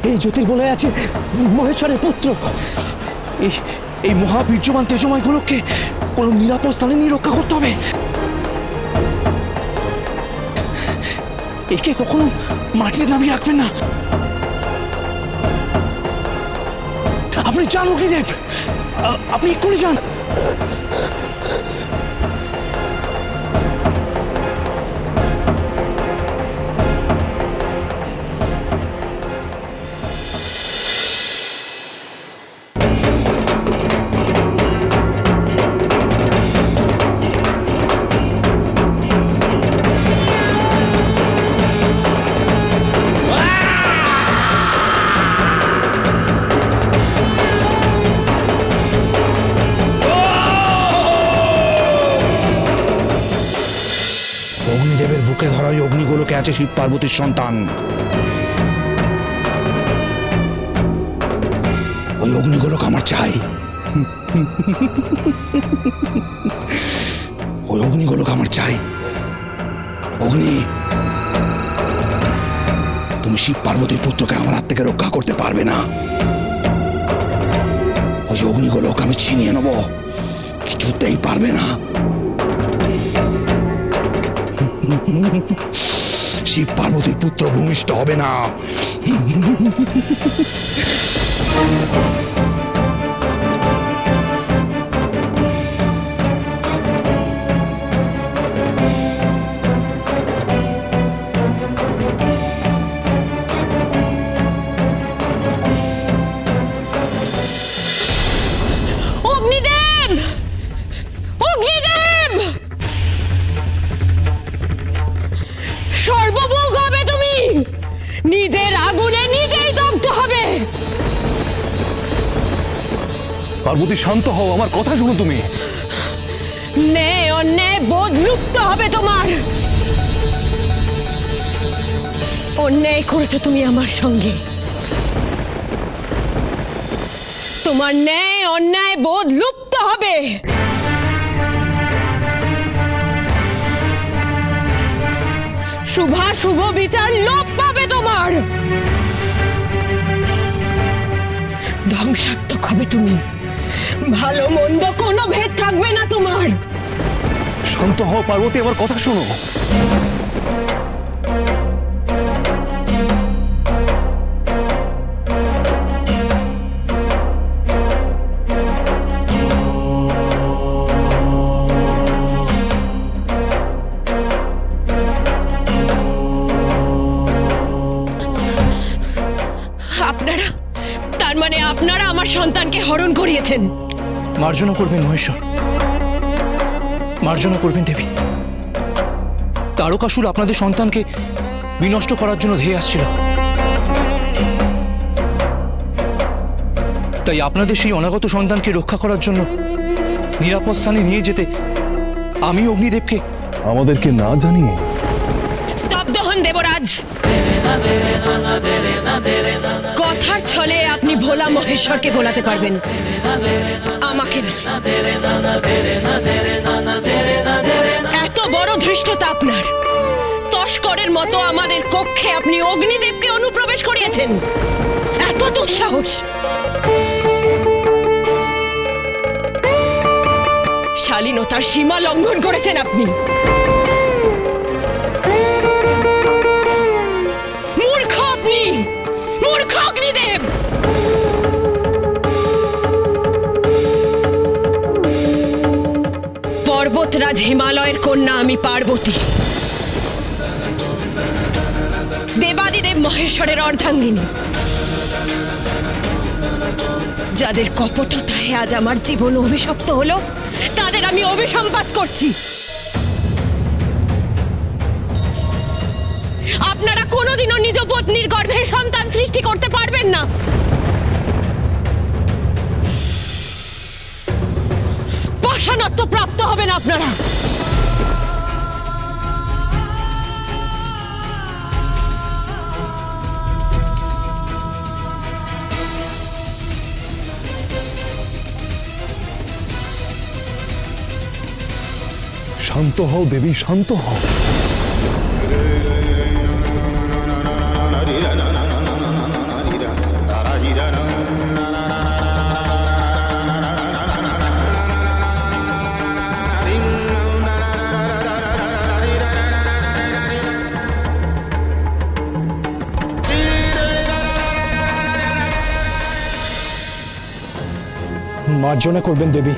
এই জ্যোতির্বলয় আছে মহেশ্বরের পুত্র। এই মহাবীর্যবান তেজময় গোলককে কোন নিরাপদ স্থানে নিয়ে রক্ষা করতে হবে। একে কখনো মাটিতে নামিয়ে রাখবেন না। আপনি যান অগ্নিদেব, আপনি এক্ষুনি যান। অগ্নিদেবের বুকে ধরা ওই অগ্নিগোলকে আছে শিব পার্বতীর সন্তান। ওই অগ্নিগোলক আমার চাই। ওই অগ্নিগোলক আমার চাই। অগ্নি, তুমি শিব পার্বতীর পুত্রকে আমার হাত থেকে রক্ষা করতে পারবে না। ওই অগ্নিগোলক আমি ছিনিয়ে নেব, কিছুতেই পারবে না। শিব পার্বতীর পুত্র ভূমিষ্ঠ হবে না। সর্বভোগ হবে তুমি, নিজের আগুনে নিজেই দগ্ধ হবে। পার্বতী শান্ত হও, আমার কথা শুনো তুমি। ন্যায় অন্যায় বোধ লুপ্ত হবে তোমার। অন্যায় করেছো তুমি আমার সঙ্গে, তোমার ন্যায় অন্যায় বোধ লুপ্ত হবে। শুভ বিচার লোপ পাবে তোমার। ধ্বংসাত্মক হবে তুমি, ভালো মন্দ কোনো ভেদ থাকবে না তোমার। শান্ত হও পার্বতী, আমার কথা শোনো। তার মানে আপনারা আমার সন্তানকে হরণ করিয়েছেন। মার্জনা করবেন মহেশ্বর, মার্জনা করবেন দেবী। তারকাসুর আপনাদের সন্তানকে বিনষ্ট করার জন্য ধেয়ে আসছিল, তাই আপনাদের সেই অনাগত সন্তানকে রক্ষা করার জন্য নিরাপদ স্থানে নিয়ে যেতে আমি অগ্নিদেবকে আমাদেরকে না জানিয়ে স্তব্ধ হন দেবরাজ। কথার ছলে আপনি ভোলা মহেশ্বরকে ভোলাতে পারবেন, আমাকে নয়। এত বড় ধৃষ্টতা আপনার! তস্করের মতো আমাদের কক্ষে আপনি অগ্নিদেবকে অনুপ্রবেশ করিয়েছেন, এত দুঃসাহস! শালীনতার সীমা লঙ্ঘন করেছেন আপনি। মূর্খ আপনি, মূর্খ অগ্নিদেব! পর্বতরাজ হিমালয়ের কন্যা আমি পার্বতী, দেবাদিদেব মহেশ্বরের অর্ধাঙ্গিনী। যাদের কপটতায় আজ আমার জীবন অভিশপ্ত হলো, তাদের আমি অভিসম্পাত করছি। আপনারা কোনোদিনও নিজ পত্নীর গর্ভে সন্তান সৃষ্টি করতে পারবেন না। পাষাণত্ব প্রাপ্ত হবেন আপনারা। শান্ত হও দেবী, শান্ত হও। মার্জনা করবেন দেবী।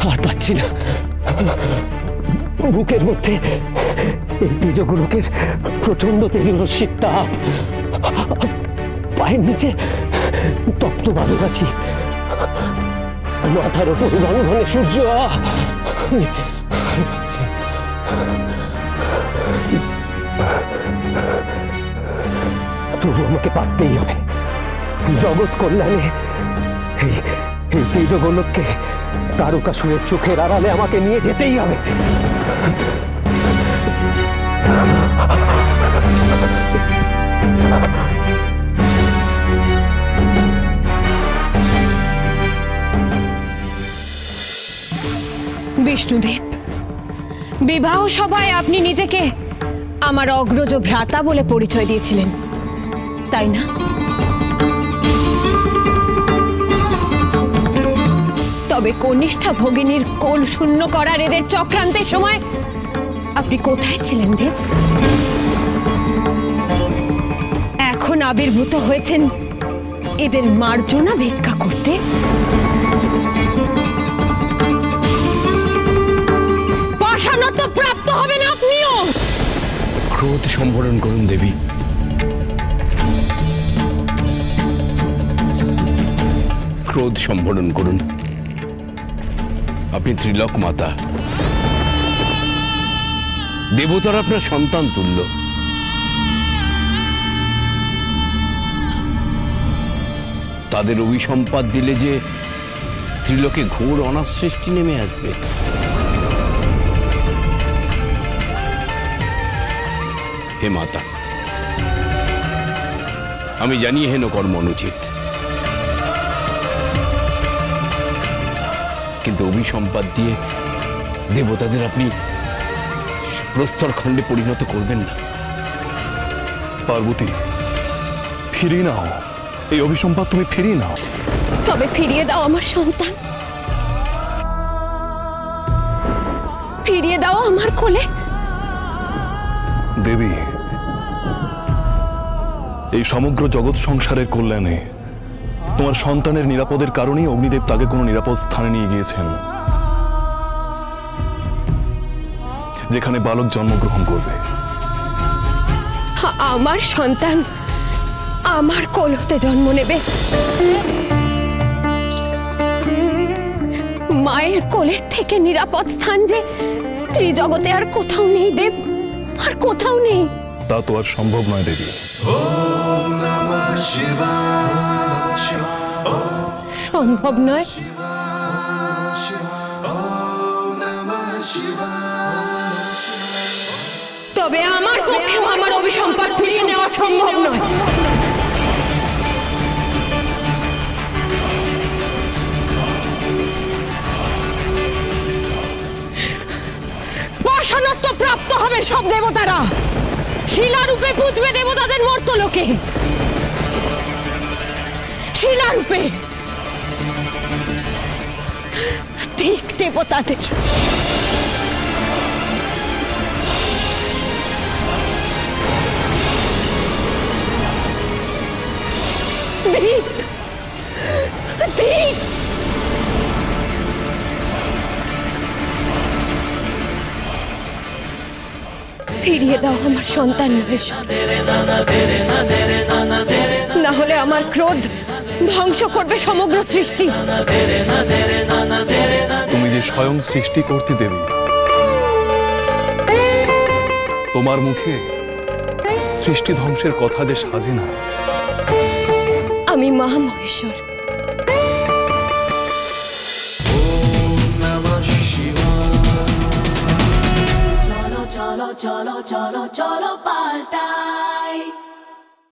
আর পাচ্ছি না, বুকের মধ্যে এই তেজগোলকের প্রচন্ড তেজরশ্মির তাপ, পায়ের নিচে তপ্ত বালু গাছি, মাথার ওপর ঘন ঘন সূর্য। তবু আমাকে পারতেই হবে, জগৎ কল্যাণে এই তেজগোলককে তারকাসুরের চোখের আড়ালে আমাকে নিয়ে যেতেই হবে। বিষ্ণুদেব, বিবাহ সভায় আপনি নিজেকে আমার অগ্রজ ভ্রাতা বলে পরিচয় দিয়েছিলেন, তাই না? তবে কনিষ্ঠা ভগিনীর কোল শূন্য করার এদের চক্রান্তের সময় আপনি কোথায় ছিলেন দেব? এখন আবির্ভূত হয়েছেন এদের মার্জনা ভিক্ষা করতে। পাষাণত্ব প্রাপ্ত হবেন আপনিও। ক্রোধ সম্বরণ করুন দেবী। ক্রোধ সম্বরণ করুন। আপনি ত্রিলোক মাতা, দেবতার আপনার সন্তান তুল্য। তাদের অভিসম্পাদ দিলে যে ত্রিলোকে ঘোর অনাথ সৃষ্টি নেমে আসবে। হে মাতা, আমি জানি হেন কর্ম অনুচিত, কিন্তু অভিসম্পাদ দিয়ে দেবতাদের আপনি প্রস্তর খণ্ডে পরিণত করবেন না। পার্বতী, ফিরিয়ে নাও এই অভিসম্পাদ, তুমি ফিরিয়ে নাও। তবে ফিরিয়ে দাও আমার সন্তান, ফিরিয়ে দাও আমার কোলে। দেবী, এই সমগ্র জগৎ সংসারের কল্যাণে তোমার সন্তানের নিরাপদের কারণেই অগ্নিদেব তাকে কোনো নিরাপদ স্থানে নিয়ে গিয়েছেন, যেখানে বালক জন্মগ্রহণ করবে। আমার সন্তান আমার কোল হতে জন্ম নেবে। মায়ের কোলের থেকে নিরাপদ স্থান যে ত্রিজগতে আর কোথাও নেই দেব, আর কোথাও নেই। তা তো আর সম্ভব নয় দেবী। সম্ভব নয়? তবে আমার পক্ষেও আমার অভিসম্পাদ ফিরিয়ে নেওয়া সম্ভব নয়। পাষাণত্ব প্রাপ্ত হবে সব দেবতারা, শিলারূপে পুজবে দেবতাদের মর্তলোকে, শিলারূপে। ঠিক দেবতাদের ঠিক ঠিক। ফিরিয়ে দাও আমার সন্তান মহেশ্বর, না হলে আমার ক্রোধ ধ্বংস করবে সমগ্র সৃষ্টি। তুমি যে স্বয়ং সৃষ্টি করতে দেবী, তোমার মুখে সৃষ্টি ধ্বংসের কথা যে সাজে না। আমি মা Maheshwar. cholo, cholo, cholo, cholo, palta.